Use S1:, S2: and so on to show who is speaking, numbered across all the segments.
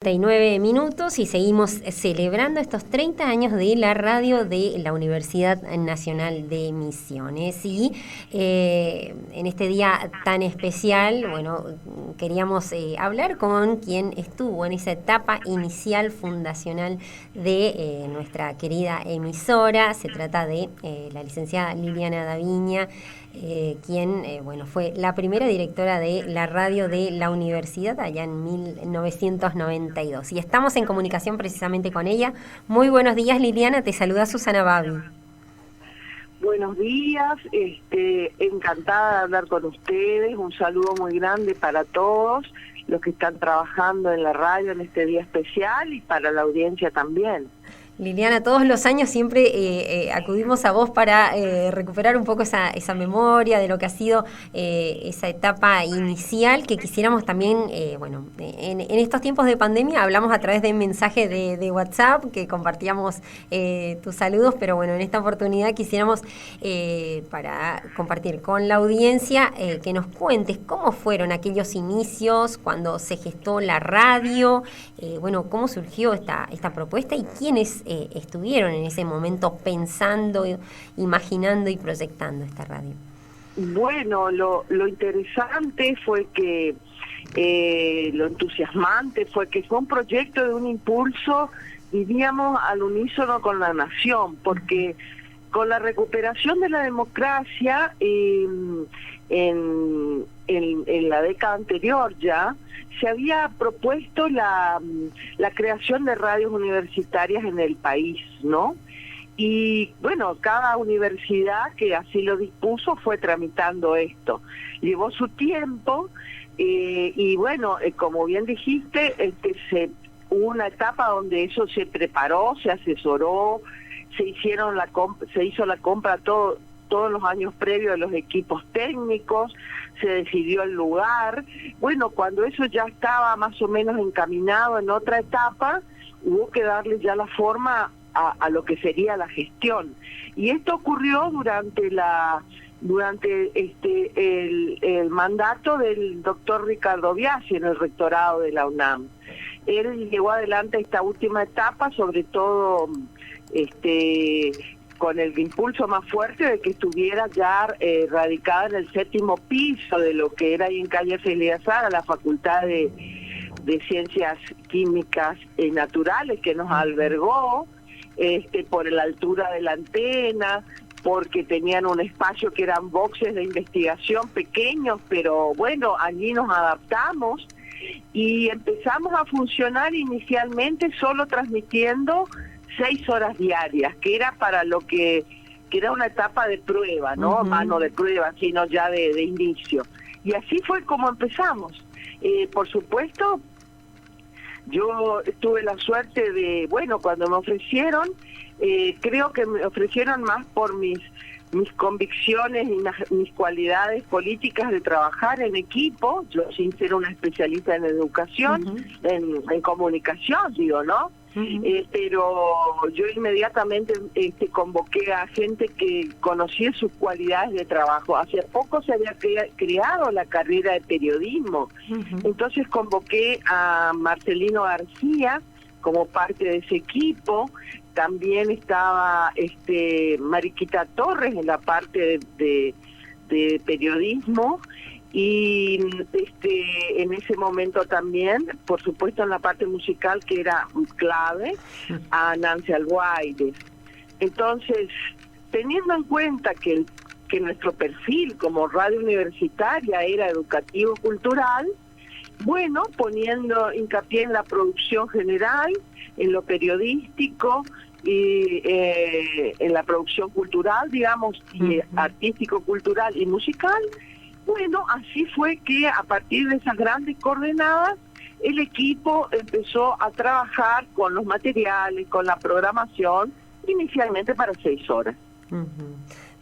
S1: 39 minutos y seguimos celebrando estos 30 años de la radio de la Universidad Nacional de Misiones. Y en este día tan especial, bueno, queríamos hablar con quien estuvo en esa etapa inicial fundacional de nuestra querida emisora. Se trata de la licenciada Liliana Daviña, quien fue la primera directora de la radio de la universidad allá en 1992. Y estamos en comunicación precisamente con ella. Muy buenos días, Liliana, te saluda Susana Babi.
S2: Buenos días, encantada de hablar con ustedes, un saludo muy grande para todos los que están trabajando en la radio en este día especial y para la audiencia también.
S1: Liliana, todos los años siempre acudimos a vos para recuperar un poco esa memoria de lo que ha sido esa etapa inicial, que quisiéramos también, en estos tiempos de pandemia hablamos a través de mensaje de WhatsApp, que compartíamos tus saludos, pero bueno, en esta oportunidad quisiéramos para compartir con la audiencia que nos cuentes cómo fueron aquellos inicios, cuando se gestó la radio, cómo surgió esta propuesta y quiénes estuvieron en ese momento pensando, imaginando y proyectando esta radio.
S2: Bueno, lo interesante fue que, lo entusiasmante fue que fue un proyecto de un impulso, diríamos, al unísono con la nación, porque con la recuperación de la democracia en la década anterior ya, se había propuesto la creación de radios universitarias en el país, ¿no? Y bueno, cada universidad que así lo dispuso fue tramitando esto. Llevó su tiempo y bueno, como bien dijiste, hubo una etapa donde eso se preparó, se asesoró, se hizo la compra todos los años previos de los equipos técnicos, se decidió el lugar. Bueno, cuando eso ya estaba más o menos encaminado en otra etapa, hubo que darle ya la forma a lo que sería la gestión. Y esto ocurrió durante el mandato del doctor Ricardo Biasi en el rectorado de la UNAM. Él llevó adelante esta última etapa, sobre todo con el impulso más fuerte de que estuviera ya radicada en el 7º piso de lo que era ahí en calle Félix Azara, la Facultad de Ciencias Químicas y Naturales, que nos albergó por la altura de la antena, porque tenían un espacio que eran boxes de investigación pequeños, pero bueno, allí nos adaptamos y empezamos a funcionar inicialmente solo transmitiendo 6 horas diarias, que era para lo que era una etapa de prueba, ¿no? Mano de prueba, sino ya de inicio. Y así fue como empezamos. Por supuesto, yo tuve la suerte de, cuando me ofrecieron, creo que me ofrecieron más por mis convicciones y mis cualidades políticas de trabajar en equipo, yo sin ser una especialista en educación, en comunicación, digo, ¿no? Pero yo inmediatamente convoqué a gente que conocía sus cualidades de trabajo. Hace poco se había creado la carrera de periodismo, entonces convoqué a Marcelino García como parte de ese equipo. También estaba Mariquita Torres en la parte de periodismo, y en ese momento también, por supuesto en la parte musical, que era clave, a Nancy Alguaire. Entonces, teniendo en cuenta que nuestro perfil como radio universitaria era educativo-cultural, poniendo hincapié en la producción general, en lo periodístico y en la producción cultural, digamos, y artístico-cultural y musical. Así fue que a partir de esas grandes coordenadas, el equipo empezó a trabajar con los materiales, con la programación, inicialmente para 6 horas.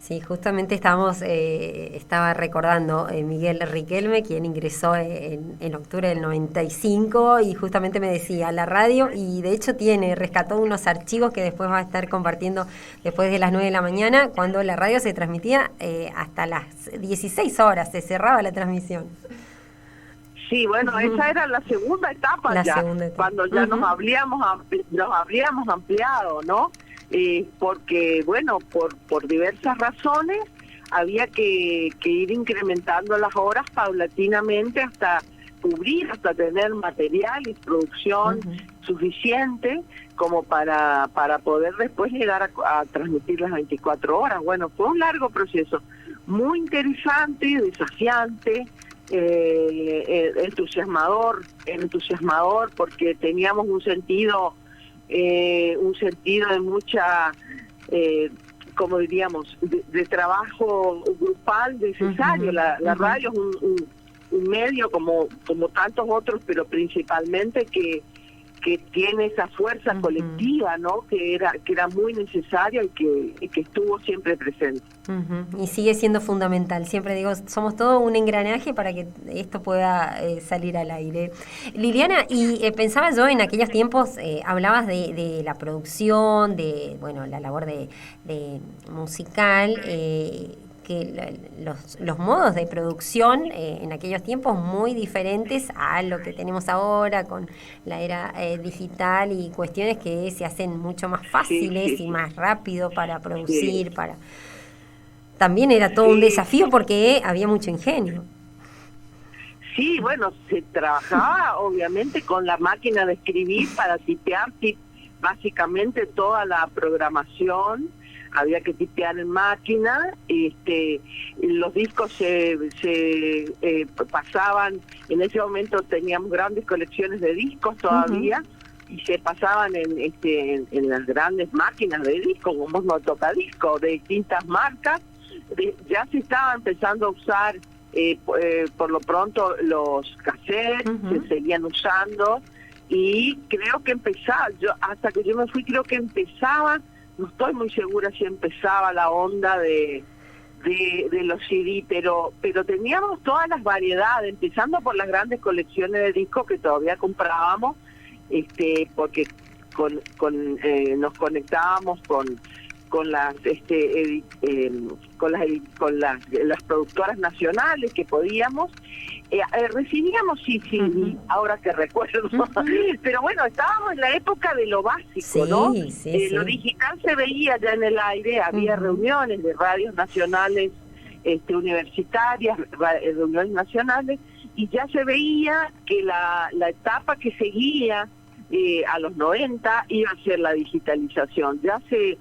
S1: Sí, justamente estaba recordando Miguel Riquelme, quien ingresó en octubre del 95, y justamente me decía la radio, y de hecho rescató unos archivos que después va a estar compartiendo después de las 9 de la mañana, cuando la radio se transmitía hasta las 16 horas, se cerraba la transmisión.
S2: Sí, bueno, esa era la segunda etapa cuando ya nos habríamos ampliado, ¿no? Porque, bueno, por diversas razones había que ir incrementando las horas paulatinamente hasta cubrir, hasta tener material y producción suficiente como para poder después llegar a transmitir las 24 horas. Bueno, fue un largo proceso, muy interesante, desafiante, entusiasmador porque teníamos un sentido de mucha, como diríamos, de trabajo grupal necesario. La radio es un medio como tantos otros, pero principalmente que tiene esa fuerza colectiva, ¿no? Que era muy necesaria y que estuvo siempre presente.
S1: Y sigue siendo fundamental. Siempre digo, somos todo un engranaje para que esto pueda salir al aire. Liliana, y pensaba yo en aquellos tiempos, hablabas de la producción, de la labor de musical, que los modos de producción en aquellos tiempos muy diferentes a lo que tenemos ahora con la era digital y cuestiones que se hacen mucho más fáciles y más rápido para producir, también era todo un desafío porque había mucho ingenio.
S2: Sí, bueno, se trabajaba obviamente con la máquina de escribir para tipear básicamente toda la programación. Había que tipear en máquina, los discos se pasaban, en ese momento teníamos grandes colecciones de discos todavía, y se pasaban en las grandes máquinas de discos, como unos tocadiscos de distintas marcas. Ya se estaba empezando a usar por lo pronto los cassettes, se seguían usando, y creo que empezaba, hasta que yo me fui creo que empezaba, no estoy muy segura si empezaba la onda de los CD, pero teníamos todas las variedades, empezando por las grandes colecciones de discos que todavía comprábamos, porque nos conectábamos con las productoras nacionales que podíamos. Recibíamos sí, ahora que recuerdo, pero bueno, estábamos en la época de lo básico, ¿no? Lo digital se veía ya en el aire, había reuniones de radios nacionales, universitarias, reuniones nacionales, y ya se veía que la etapa que seguía a los 90 iba a ser la digitalización. Ya se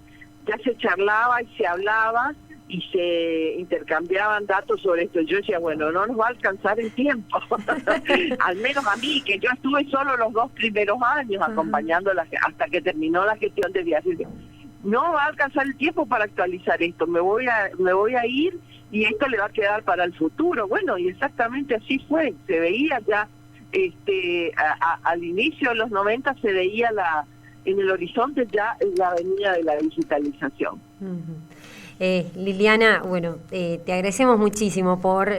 S2: charlaba y se hablaba y se intercambiaban datos sobre esto. Yo decía, bueno, no nos va a alcanzar el tiempo, al menos a mí, que yo estuve solo los 2 primeros años acompañándola hasta que terminó la gestión de viajes. No va a alcanzar el tiempo para actualizar esto, me voy a ir y esto le va a quedar para el futuro. Bueno, y exactamente así fue, se veía ya, al inicio de los 90 se veía en el horizonte ya la venida de la digitalización.
S1: Liliana, bueno, te agradecemos muchísimo por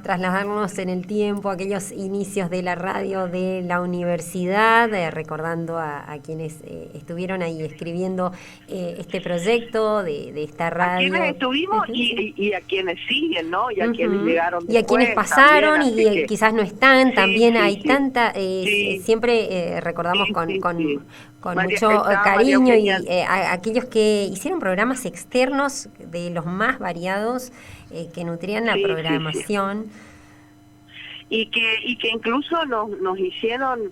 S1: trasladarnos en el tiempo, aquellos inicios de la radio de la universidad, recordando a quienes estuvieron ahí escribiendo este proyecto de esta radio.
S2: A quienes estuvimos y a quienes siguen, ¿no? Y a quienes llegaron después.
S1: Y a quienes pasaron también, quizás no están, también hay tanta, siempre recordamos con mucho cariño y a aquellos que hicieron programas externos de los más variados que nutrían la programación.
S2: Y que incluso nos hicieron,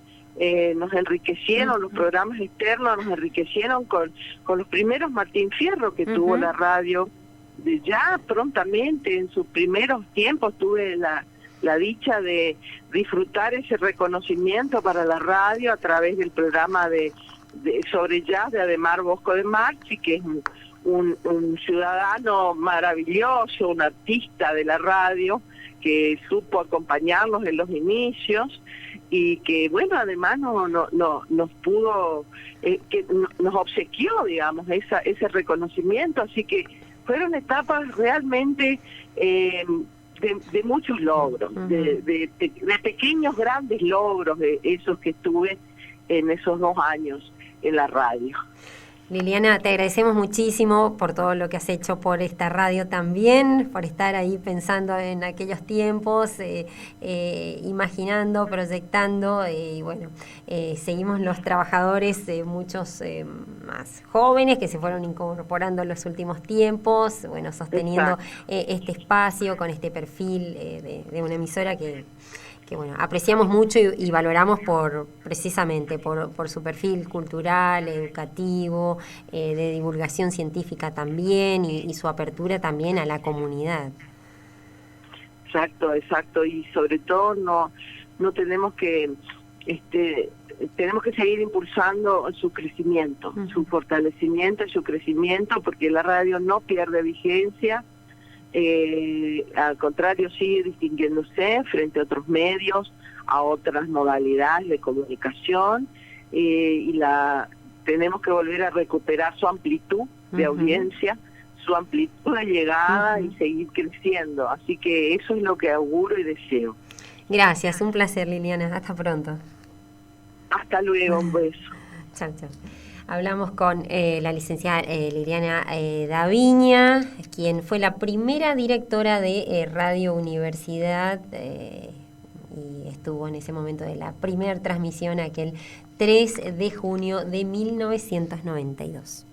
S2: nos enriquecieron, los programas externos nos enriquecieron con los primeros Martín Fierro que tuvo la radio. Ya prontamente, en sus primeros tiempos, tuve la dicha de disfrutar ese reconocimiento para la radio a través del programa sobre jazz de Ademar Bosco de Marchi, que es un ciudadano maravilloso, un artista de la radio, que supo acompañarnos en los inicios y que, bueno, además nos pudo, que nos obsequió, digamos, ese reconocimiento. Así que fueron etapas realmente de muchos logros, de pequeños, grandes logros, de esos que tuve en esos 2 años en la radio.
S1: Liliana, te agradecemos muchísimo por todo lo que has hecho por esta radio también, por estar ahí pensando en aquellos tiempos, imaginando, proyectando, y bueno, seguimos los trabajadores, muchos más jóvenes que se fueron incorporando en los últimos tiempos, bueno, sosteniendo este espacio con este perfil de una emisora que bueno, apreciamos mucho y valoramos precisamente por su perfil cultural, educativo, de divulgación científica también y su apertura también a la comunidad.
S2: Exacto, y sobre todo no tenemos que tenemos que seguir impulsando su crecimiento, su fortalecimiento y su crecimiento, porque la radio no pierde vigencia. Al contrario, sigue distinguiéndose frente a otros medios, a otras modalidades de comunicación, y tenemos que volver a recuperar su amplitud de audiencia, su amplitud de llegada y seguir creciendo. Así que eso es lo que auguro y deseo.
S1: Gracias, un placer, Liliana. Hasta pronto.
S2: Hasta luego, un beso.
S1: Chao. Hablamos con la licenciada Liliana Daviña, quien fue la primera directora de Radio Universidad y estuvo en ese momento de la primera transmisión, aquel 3 de junio de 1992.